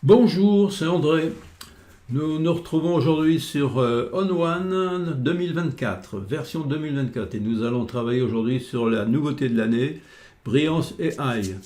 Bonjour, c'est André. Nous nous retrouvons aujourd'hui sur On One 2024, version 2024, et nous allons travailler aujourd'hui sur la nouveauté de l'année, Brillance AI.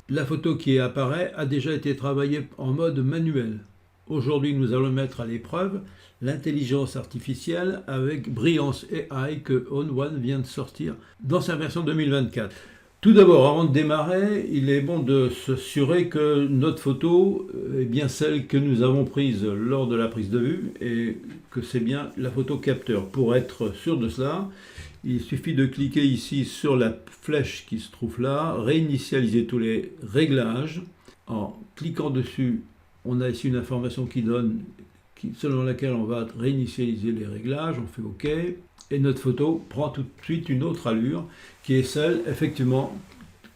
La photo qui apparaît a déjà été travaillée en mode manuel. Aujourd'hui, nous allons mettre à l'épreuve l'intelligence artificielle avec Brillance AI que On One vient de sortir dans sa version 2024. Tout d'abord, avant de démarrer, il est bon de s'assurer que notre photo est bien celle que nous avons prise lors de la prise de vue et que c'est bien la photo capteur. Pour être sûr de cela, il suffit de cliquer ici sur la flèche qui se trouve là, réinitialiser tous les réglages. En cliquant dessus, on a ici une information qui donne, selon laquelle on va réinitialiser les réglages, on fait OK, et notre photo prend tout de suite une autre allure, qui est celle, effectivement,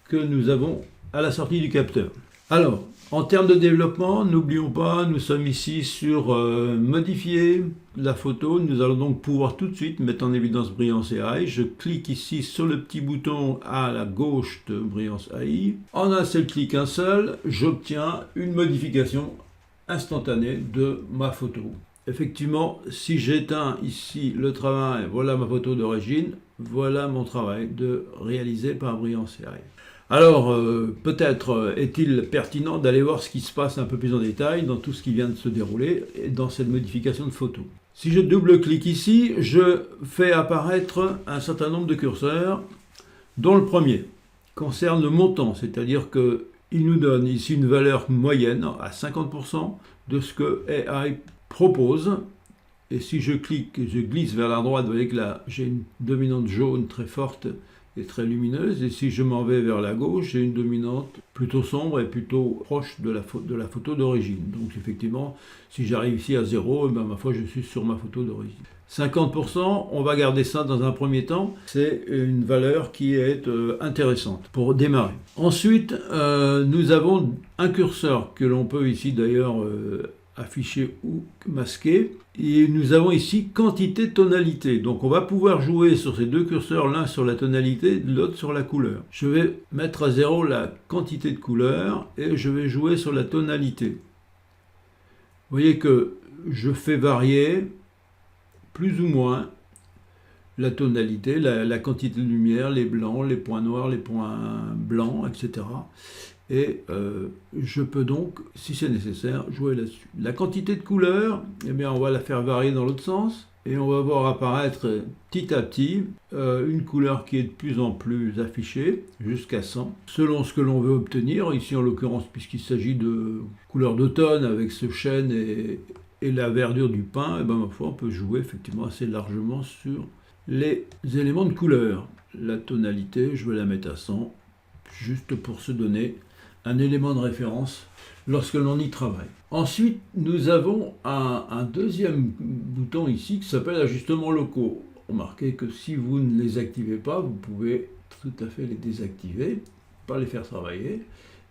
que nous avons à la sortie du capteur. Alors, en termes de développement, n'oublions pas, nous sommes ici sur modifier la photo. Nous allons donc pouvoir tout de suite mettre en évidence Brillance AI. Je clique ici sur le petit bouton à la gauche de Brillance AI. En un seul clic, un seul, j'obtiens une modification instantanée de ma photo. Effectivement, si j'éteins ici le travail, voilà ma photo d'origine, voilà mon travail réalisé par Brillance AI. Alors, peut-être est-il pertinent d'aller voir ce qui se passe un peu plus en détail dans tout ce qui vient de se dérouler et dans cette modification de photo. Si je double-clique ici, je fais apparaître un certain nombre de curseurs, dont le premier concerne le montant, c'est-à-dire qu'il nous donne ici une valeur moyenne à 50% de ce que AI propose. Et si je clique et je glisse vers la droite, vous voyez que là, j'ai une dominante jaune très forte et très lumineuse, et si je m'en vais vers la gauche, j'ai une dominante plutôt sombre et plutôt proche de la photo d'origine. Donc effectivement, si j'arrive ici à 0, ben, ma foi, je suis sur ma photo d'origine. 50%, on va garder ça dans un premier temps, c'est une valeur qui est intéressante pour démarrer. Ensuite, nous avons un curseur que l'on peut ici d'ailleurs affiché ou masqué. Et nous avons ici quantité tonalité. Donc on va pouvoir jouer sur ces deux curseurs, l'un sur la tonalité, l'autre sur la couleur. Je vais mettre à 0 la quantité de couleur et je vais jouer sur la tonalité. Vous voyez que je fais varier plus ou moins la tonalité, la quantité de lumière, les blancs, les points noirs, les points blancs, etc. Et je peux donc, si c'est nécessaire, jouer là-dessus. La quantité de couleurs, eh bien, on va la faire varier dans l'autre sens. Et on va voir apparaître petit à petit une couleur qui est de plus en plus affichée, jusqu'à 100, selon ce que l'on veut obtenir. Ici, en l'occurrence, puisqu'il s'agit de couleurs d'automne avec ce chêne et la verdure du pin, eh bien, ma foi, on peut jouer effectivement assez largement sur les éléments de couleur. La tonalité, je vais la mettre à 100, juste pour se donner un élément de référence lorsque l'on y travaille. Ensuite, nous avons un deuxième bouton ici qui s'appelle ajustements locaux. Remarquez que si vous ne les activez pas, vous pouvez tout à fait les désactiver, pas les faire travailler,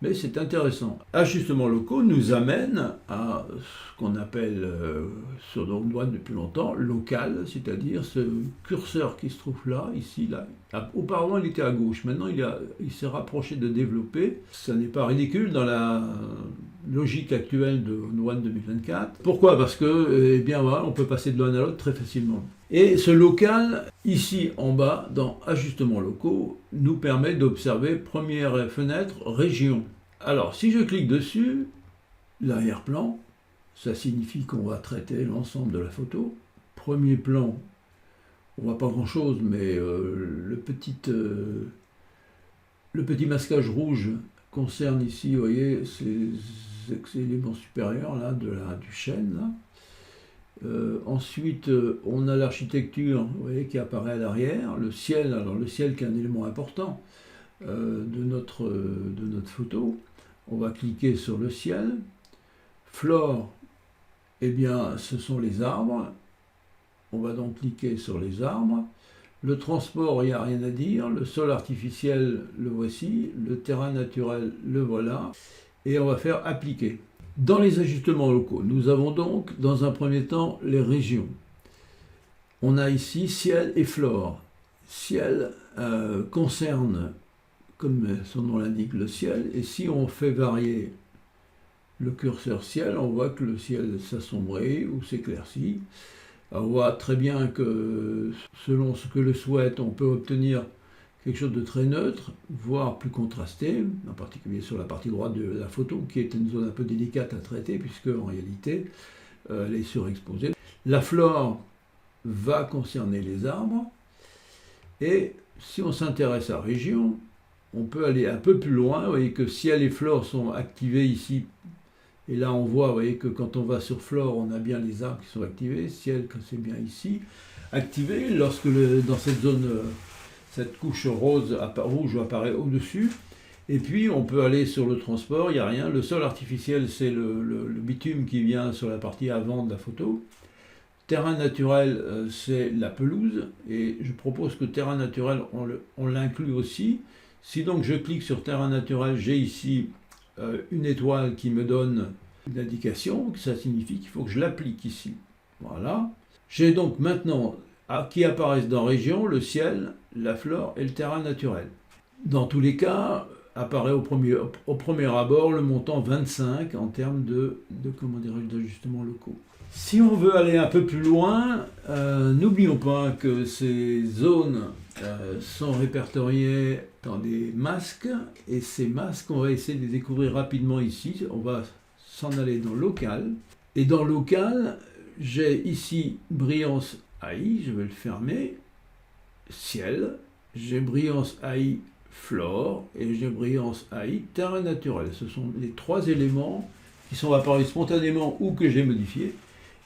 mais c'est intéressant. Ajustements locaux nous amène à ce qu'on appelle sur On One depuis longtemps, local, c'est-à-dire ce curseur qui se trouve là, ici, là. Auparavant, il était à gauche, maintenant il s'est rapproché de développer. Ça n'est pas ridicule dans la logique actuelle de On One 2024. Pourquoi? Parce que, eh bien voilà, on peut passer de l'un à l'autre très facilement. Et ce local, ici en bas, dans Ajustements locaux, nous permet d'observer première fenêtre, région. Alors, si je clique dessus, l'arrière-plan, ça signifie qu'on va traiter l'ensemble de la photo. Premier plan, on voit pas grand-chose, mais le petit masquage rouge concerne ici, vous voyez, ces éléments supérieurs là, du chêne. Là. Ensuite, on a l'architecture, vous voyez, qui apparaît à l'arrière, le ciel, alors le ciel qui est un élément important de notre photo. On va cliquer sur le ciel. Flore, eh bien, ce sont les arbres. On va donc cliquer sur les arbres. Le transport, il n'y a rien à dire. Le sol artificiel, le voici. Le terrain naturel, le voilà. Et on va faire appliquer. Dans les ajustements locaux, nous avons donc, dans un premier temps, les régions. On a ici ciel et flore. ciel concerne, comme son nom l'indique, le ciel, et si on fait varier le curseur ciel, on voit que le ciel s'assombrit ou s'éclaircit. On voit très bien que selon ce que le souhaite, on peut obtenir quelque chose de très neutre, voire plus contrasté, en particulier sur la partie droite de la photo, qui est une zone un peu délicate à traiter, puisque en réalité, elle est surexposée. La flore va concerner les arbres, et si on s'intéresse à la région, on peut aller un peu plus loin. Vous voyez que ciel et flore sont activés ici. Et là, on voit, vous voyez, que quand on va sur flore, on a bien les arbres qui sont activés. Ciel, c'est bien ici, activé. Lorsque dans cette zone, cette couche rouge apparaît au-dessus. Et puis, on peut aller sur le transport, il n'y a rien. Le sol artificiel, c'est le bitume qui vient sur la partie avant de la photo. Terrain naturel, c'est la pelouse. Et je propose que terrain naturel, on l'inclut aussi. Si donc je clique sur terrain naturel, j'ai ici une étoile qui me donne une indication, ça signifie qu'il faut que je l'applique ici. Voilà. J'ai donc maintenant qui apparaissent dans région le ciel, la flore et le terrain naturel. Dans tous les cas, apparaît au premier abord le montant 25 en termes d'ajustements locaux. Si on veut aller un peu plus loin, n'oublions pas que ces zones sont répertoriées dans des masques, et ces masques, on va essayer de les découvrir rapidement ici. On va s'en aller dans local, et dans local, j'ai ici brillance AI, je vais le fermer, ciel, j'ai brillance AI flore, et j'ai brillance AI terrain naturel. Ce sont les trois éléments qui sont apparus spontanément ou que j'ai modifiés,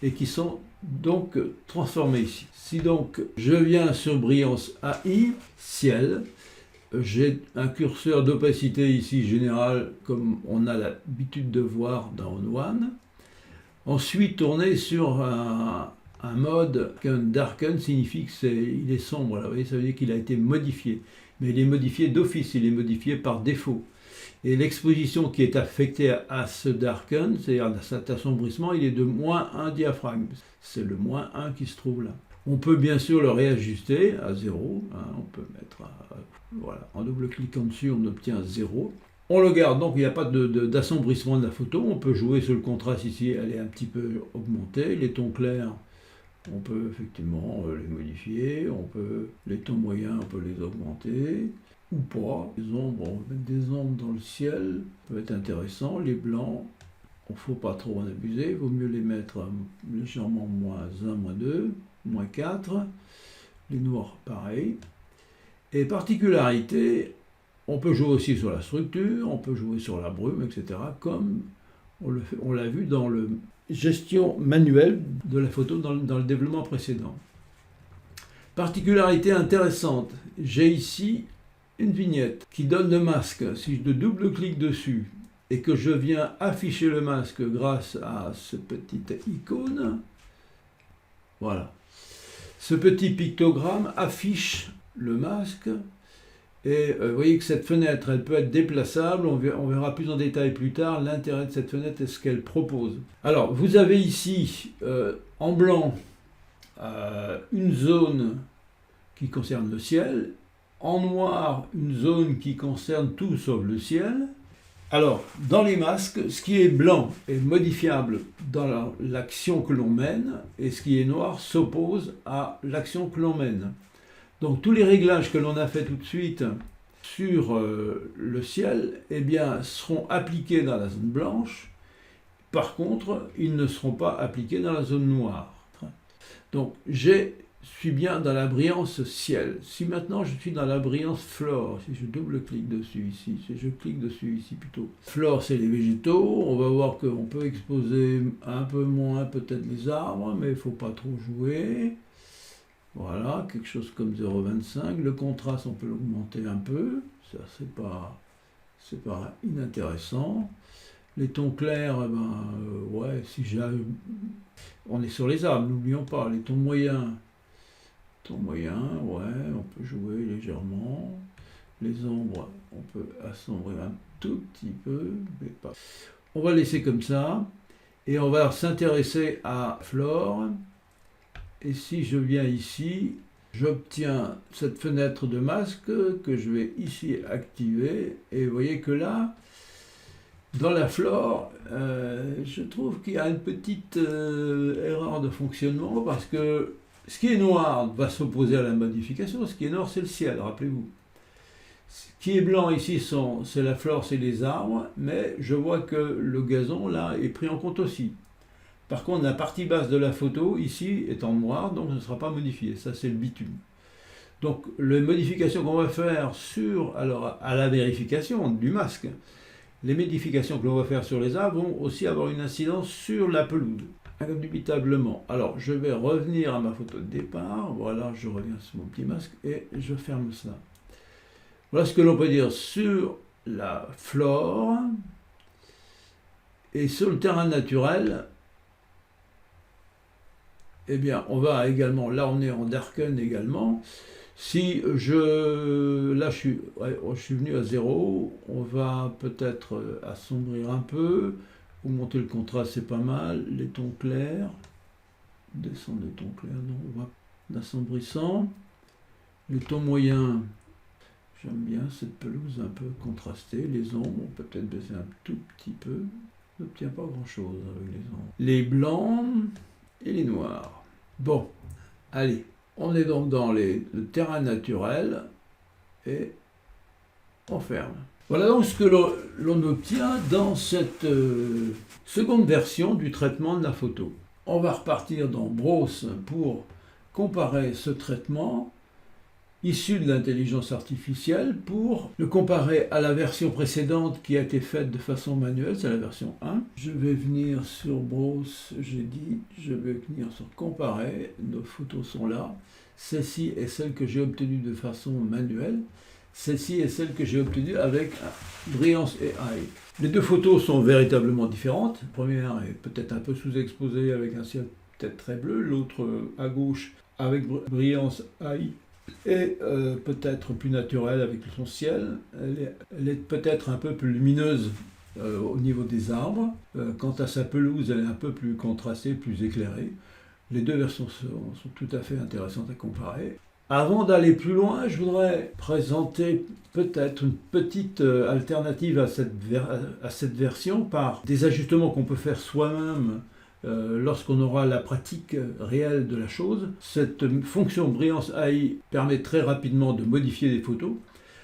et qui sont donc transformés ici. Si donc je viens sur brillance AI, ciel, j'ai un curseur d'opacité ici général, comme on a l'habitude de voir dans ON1. Ensuite, tourner sur un mode qu'un darken signifie qu'il est sombre. Là, vous voyez, ça veut dire qu'il a été modifié. Mais il est modifié d'office, il est modifié par défaut. Et l'exposition qui est affectée à ce darken, c'est-à-dire à cet assombrissement, il est de -1 diaphragme. C'est le -1 qui se trouve là. On peut bien sûr le réajuster à 0. On peut mettre voilà, en double-cliquant dessus, on obtient 0. On le garde, donc il n'y a pas d'assombrissement de la photo. On peut jouer sur le contraste ici, elle est un petit peu augmentée. Les tons clairs, on peut effectivement les modifier. Les tons moyens, on peut les augmenter. Ou pas. Les ombres, on va mettre des ombres dans le ciel, ça peut être intéressant. Les blancs, il ne faut pas trop en abuser, il vaut mieux les mettre légèrement -1, -2, -4. Les noirs, pareil. Et particularité, on peut jouer aussi sur la structure, on peut jouer sur la brume, etc., comme on l'a vu dans la gestion manuelle de la photo dans le développement précédent. Particularité intéressante, j'ai ici une vignette qui donne le masque. Si je double-clique dessus et que je viens afficher le masque grâce à ce petit icône, voilà. Ce petit pictogramme affiche le masque, et vous voyez que cette fenêtre, elle peut être déplaçable. On verra plus en détail plus tard l'intérêt de cette fenêtre et ce qu'elle propose. Alors, vous avez ici en blanc une zone qui concerne le ciel, en noir, une zone qui concerne tout sauf le ciel. Alors, dans les masques, ce qui est blanc est modifiable dans l'action que l'on mène, et ce qui est noir s'oppose à l'action que l'on mène. Donc, tous les réglages que l'on a fait tout de suite sur le ciel, eh bien, seront appliqués dans la zone blanche. Par contre, ils ne seront pas appliqués dans la zone noire. Donc, je suis bien dans la brillance ciel. Si maintenant je suis dans la brillance flore, si je double-clique dessus ici, si je clique dessus ici plutôt. Flore, c'est les végétaux. On va voir qu'on peut exposer un peu moins peut-être les arbres, mais il ne faut pas trop jouer. Voilà, quelque chose comme 0,25. Le contraste, on peut l'augmenter un peu. Ça, c'est pas inintéressant. Les tons clairs, ouais, on est sur les arbres, n'oublions pas. Les tons moyens, ouais, on peut jouer légèrement. Les ombres, on peut assombrir un tout petit peu, mais pas. On va laisser comme ça, et on va s'intéresser à flore. Et si je viens ici, J'obtiens cette fenêtre de masque que je vais ici activer. Et vous voyez que là, dans la flore, je trouve qu'il y a une petite erreur de fonctionnement parce que ce qui est noir va s'opposer à la modification. Ce qui est noir, c'est le ciel, rappelez-vous. Ce qui est blanc ici, c'est la flore, c'est les arbres, mais je vois que le gazon, là, est pris en compte aussi. Par contre, la partie basse de la photo, ici, est en noir, donc ne sera pas modifiée. Ça, c'est le bitume. Donc, les modifications qu'on va faire alors, à la vérification du masque, les modifications que l'on va faire sur les arbres vont aussi avoir une incidence sur la pelouse, indubitablement. Alors, je vais revenir à ma photo de départ. Voilà, je reviens sur mon petit masque et je ferme ça. Voilà ce que l'on peut dire sur la flore. Et sur le terrain naturel, eh bien, on va également, là on est en darken également. Si là je suis venu à 0, on va peut-être assombrir un peu, augmenter le contraste, c'est pas mal, les tons clairs, descendre les tons clairs, non, on va en assombrissant, les tons moyens. J'aime bien cette pelouse un peu contrastée. Les ombres, on peut peut-être baisser un tout petit peu. On n'obtient pas grand-chose avec les ombres. Les blancs et les noirs. Bon, allez, on est donc dans le terrain naturel et on ferme. Voilà donc ce que l'on obtient dans cette seconde version du traitement de la photo. On va repartir dans Browse pour comparer ce traitement issu de l'intelligence artificielle pour le comparer à la version précédente qui a été faite de façon manuelle, c'est la version 1. Je vais venir sur Browse, j'ai dit, je vais venir sur Comparer, nos photos sont là. Celle-ci est celle que j'ai obtenue de façon manuelle, celle-ci est celle que j'ai obtenue avec Brillance AI. Les deux photos sont véritablement différentes. La première est peut-être un peu sous-exposée avec un ciel peut-être très bleu, l'autre à gauche avec Brillance AI et peut-être plus naturelle avec son ciel. Elle est peut-être un peu plus lumineuse au niveau des arbres. Quant à sa pelouse, elle est un peu plus contrastée, plus éclairée. Les deux versions sont tout à fait intéressantes à comparer. Avant d'aller plus loin, je voudrais présenter peut-être une petite alternative à cette version par des ajustements qu'on peut faire soi-même lorsqu'on aura la pratique réelle de la chose. Cette fonction Brillance AI permet très rapidement de modifier des photos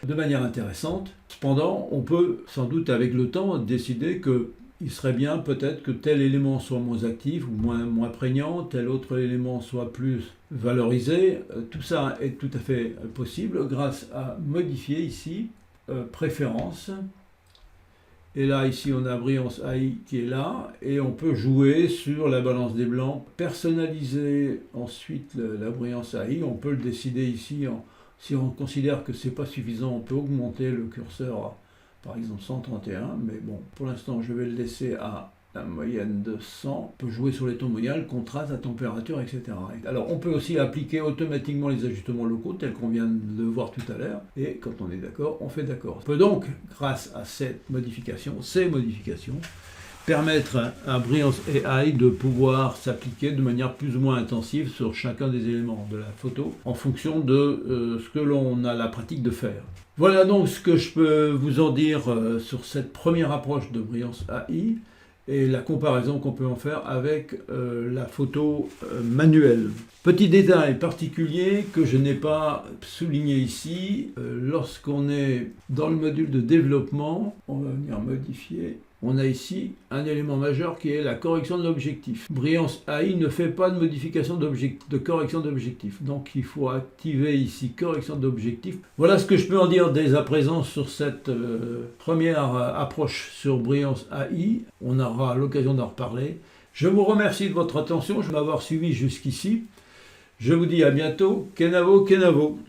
de manière intéressante. Cependant, on peut sans doute avec le temps décider qu'il serait bien peut-être que tel élément soit moins actif ou moins prégnant, tel autre élément soit plus valorisé. Tout ça est tout à fait possible grâce à modifier ici préférences. Et là, ici, on a Brillance AI qui est là, et on peut jouer sur la balance des blancs, personnaliser ensuite la Brillance AI. On peut le décider ici, si on considère que ce n'est pas suffisant, on peut augmenter le curseur à, par exemple, 131, mais bon, pour l'instant, je vais le laisser à la moyenne de 100. On peut jouer sur les tons moyens, le contraste, la température, etc. Alors, on peut aussi appliquer automatiquement les ajustements locaux, tels qu'on vient de le voir tout à l'heure, et quand on est d'accord, on fait d'accord. On peut donc, grâce à ces modifications, permettre à Brillance AI de pouvoir s'appliquer de manière plus ou moins intensive sur chacun des éléments de la photo, en fonction de ce que l'on a la pratique de faire. Voilà donc ce que je peux vous en dire sur cette première approche de Brillance AI, et la comparaison qu'on peut en faire avec la photo manuelle. Petit détail particulier que je n'ai pas souligné ici, lorsqu'on est dans le module de développement, on va venir modifier. On a ici un élément majeur qui est la correction de l'objectif. Brillance AI ne fait pas de modification de correction d'objectif. Donc il faut activer ici correction d'objectif. Voilà ce que je peux en dire dès à présent sur cette première approche sur Brillance AI. On aura l'occasion d'en reparler. Je vous remercie de votre attention, de m'avoir suivi jusqu'ici. Je vous dis à bientôt. Kenavo, Kenavo.